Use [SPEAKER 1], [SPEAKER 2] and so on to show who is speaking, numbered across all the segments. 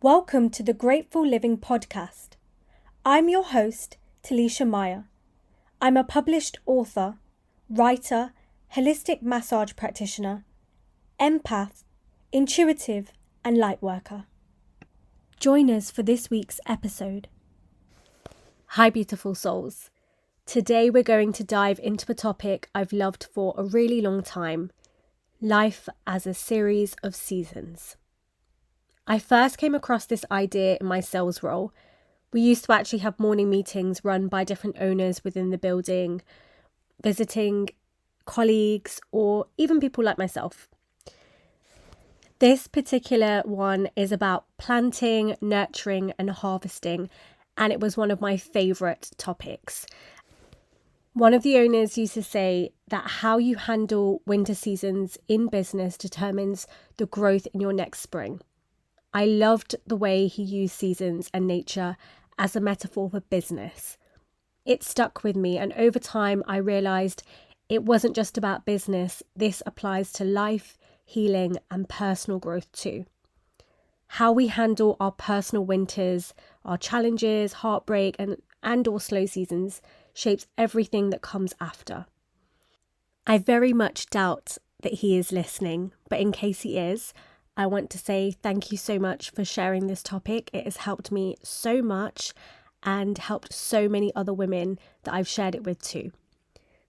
[SPEAKER 1] Welcome to the Grateful Living Podcast. I'm your host, Talisha Meyer. I'm a published author, writer, holistic massage practitioner, empath, intuitive, and light worker. Join us for this week's episode. Hi, beautiful souls. Today we're going to dive into a topic I've loved for a really long time: life as a series of seasons. I first came across this idea in my sales role. We used to actually have morning meetings run by different owners within the building, visiting colleagues or even people like myself. This particular one is about planting, nurturing and harvesting, and it was one of my favourite topics. One of the owners used to say that how you handle winter seasons in business determines the growth in your next spring. I loved the way he used seasons and nature as a metaphor for business. It stuck with me, and over time I realised it wasn't just about business. This applies to life, healing and personal growth too. How we handle our personal winters, our challenges, heartbreak and or slow seasons shapes everything that comes after. I very much doubt that he is listening, but in case he is, I want to say thank you so much for sharing this topic. It has helped me so much and helped so many other women that I've shared it with too.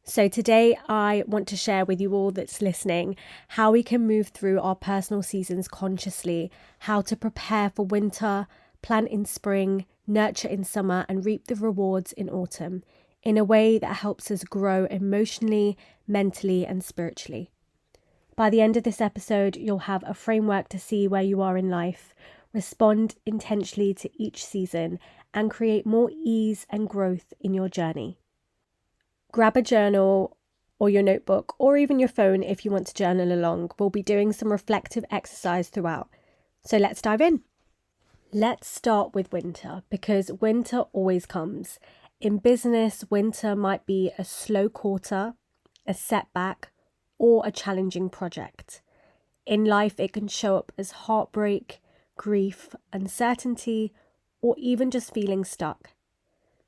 [SPEAKER 1] So today I want to share with you all that's listening how we can move through our personal seasons consciously, how to prepare for winter, plant in spring, nurture in summer and reap the rewards in autumn in a way that helps us grow emotionally, mentally and spiritually. By the end of this episode, you'll have a framework to see where you are in life, respond intentionally to each season, and create more ease and growth in your journey. Grab a journal or your notebook, or even your phone if you want to journal along. We'll be doing some reflective exercise throughout. So let's dive in. Let's start with winter, because winter always comes. In business, winter might be a slow quarter, a setback, or a challenging project. In life, it can show up as heartbreak, grief, uncertainty, or even just feeling stuck.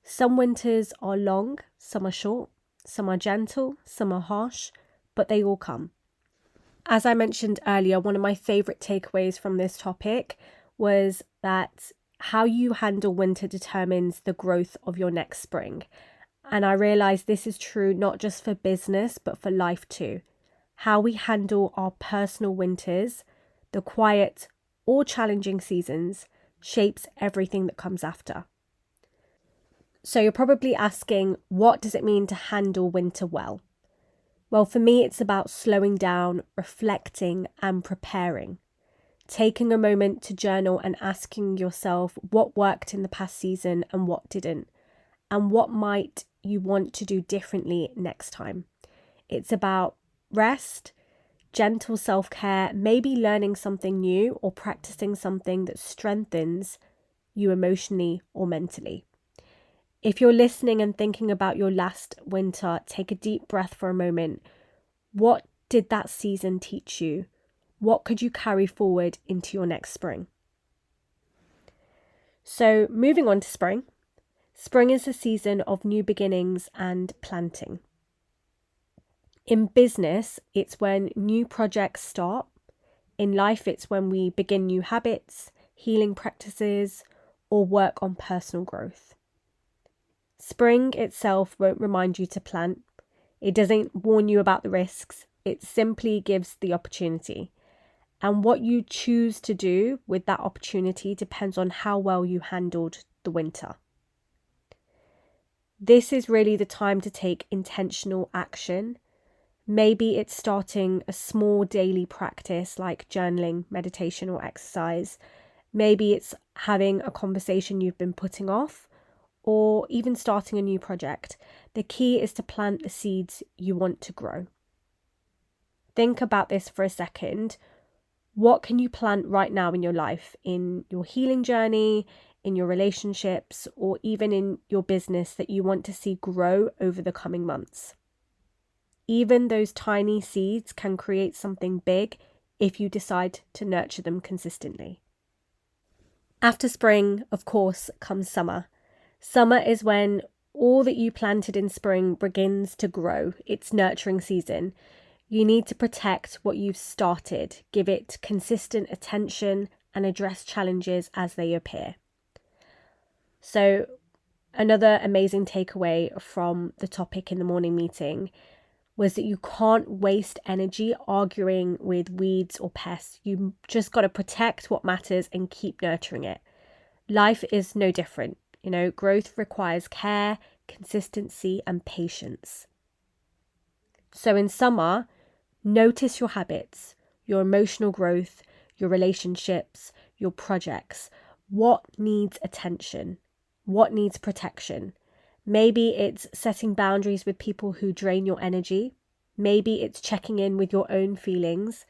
[SPEAKER 1] Some winters are long, some are short, some are gentle, some are harsh, but they all come. As I mentioned earlier, one of my favourite takeaways from this topic was that how you handle winter determines the growth of your next spring. And I realised this is true not just for business, but for life too. How we handle our personal winters, the quiet or challenging seasons, shapes everything that comes after. So you're probably asking, what does it mean to handle winter well? Well, for me, it's about slowing down, reflecting and preparing. Taking a moment to journal and asking yourself what worked in the past season and what didn't, and what might you want to do differently next time. It's about rest, gentle self-care, maybe learning something new or practicing something that strengthens you emotionally or mentally. If you're listening and thinking about your last winter, take a deep breath for a moment. What did that season teach you? What could you carry forward into your next spring? So moving on to spring. Spring is a season of new beginnings and planting. In business, it's when new projects start. In life, it's when we begin new habits, healing practices, or work on personal growth. Spring itself won't remind you to plant. It doesn't warn you about the risks. It simply gives the opportunity. And what you choose to do with that opportunity depends on how well you handled the winter. This is really the time to take intentional action. Maybe it's starting a small daily practice like journaling, meditation or exercise. Maybe it's having a conversation you've been putting off, or even starting a new project. The key is to plant the seeds you want to grow. Think about this for a second. What can you plant right now in your life, in your healing journey, in your relationships, or even in your business that you want to see grow over the coming months? Even those tiny seeds can create something big if you decide to nurture them consistently. After spring, of course, comes summer. Summer is when all that you planted in spring begins to grow. It's nurturing season. You need to protect what you've started, give it consistent attention, and address challenges as they appear. So, another amazing takeaway from the topic in the morning meeting was that you can't waste energy arguing with weeds or pests. You just got to protect what matters and keep nurturing it. Life is no different. Growth requires care, consistency, and patience. So in summer, notice your habits, your emotional growth, your relationships, your projects. What needs attention? What needs protection? Maybe it's setting boundaries with people who drain your energy. Maybe it's checking in with your own feelings.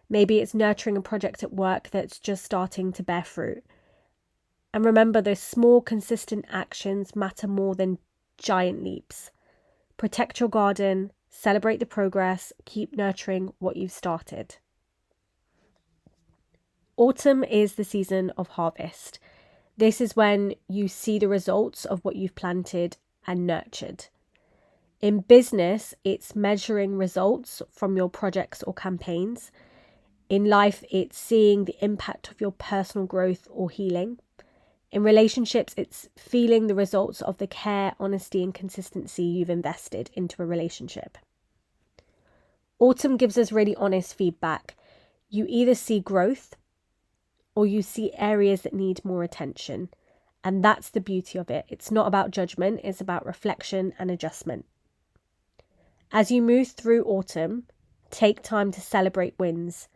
[SPEAKER 1] Maybe it's nurturing a project at work that's just starting to bear fruit. And remember, those small, consistent actions matter more than giant leaps. Protect your garden, celebrate the progress, keep nurturing what you've started. Autumn is the season of harvest. This is when you see the results of what you've planted and nurtured. In business, it's measuring results from your projects or campaigns. In life, it's seeing the impact of your personal growth or healing. In relationships, it's feeling the results of the care, honesty, and consistency you've invested into a relationship. Autumn gives us really honest feedback. You either see growth or you see areas that need more attention. And that's the beauty of it. It's not about judgment, it's about reflection and adjustment. As you move through autumn, take time to celebrate wins,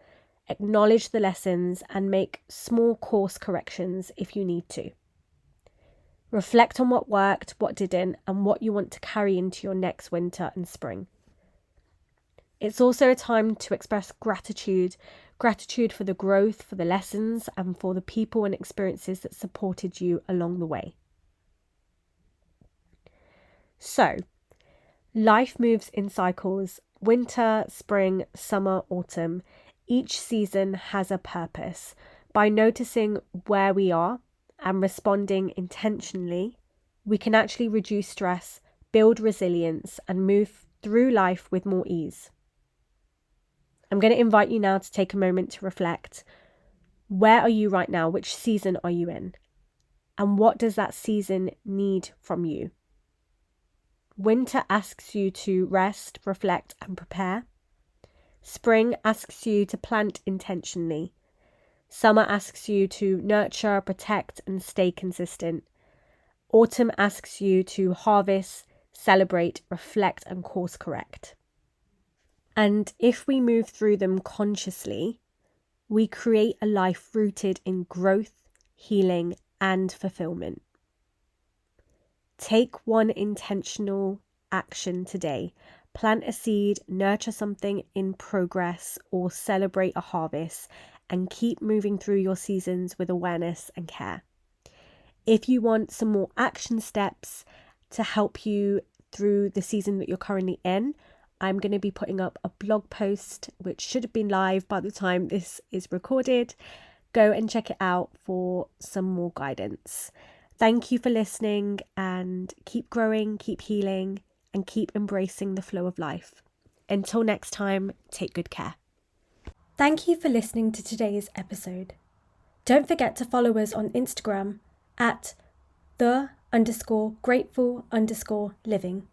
[SPEAKER 1] acknowledge the lessons, and make small course corrections if you need to. Reflect on what worked, what didn't, and what you want to carry into your next winter and spring. It's also a time to express gratitude for the growth, for the lessons, and for the people and experiences that supported you along the way. So, life moves in cycles: winter, spring, summer, autumn. Each season has a purpose. By noticing where we are and responding intentionally, we can actually reduce stress, build resilience, and move through life with more ease. I'm going to invite you now to take a moment to reflect. Where are you right now? Which season are you in? And what does that season need from you? Winter asks you to rest, reflect, and prepare. Spring asks you to plant intentionally. Summer asks you to nurture, protect, and stay consistent. Autumn asks you to harvest, celebrate, reflect, and course correct. And if we move through them consciously, we create a life rooted in growth, healing, and fulfillment. Take one intentional action today. Plant a seed, nurture something in progress, or celebrate a harvest, and keep moving through your seasons with awareness and care. If you want some more action steps to help you through the season that you're currently in, I'm going to be putting up a blog post, which should have been live by the time this is recorded. Go and check it out for some more guidance. Thank you for listening, and keep growing, keep healing, and keep embracing the flow of life. Until next time, take good care. Thank you for listening to today's episode. Don't forget to follow us on Instagram at @the_grateful_living.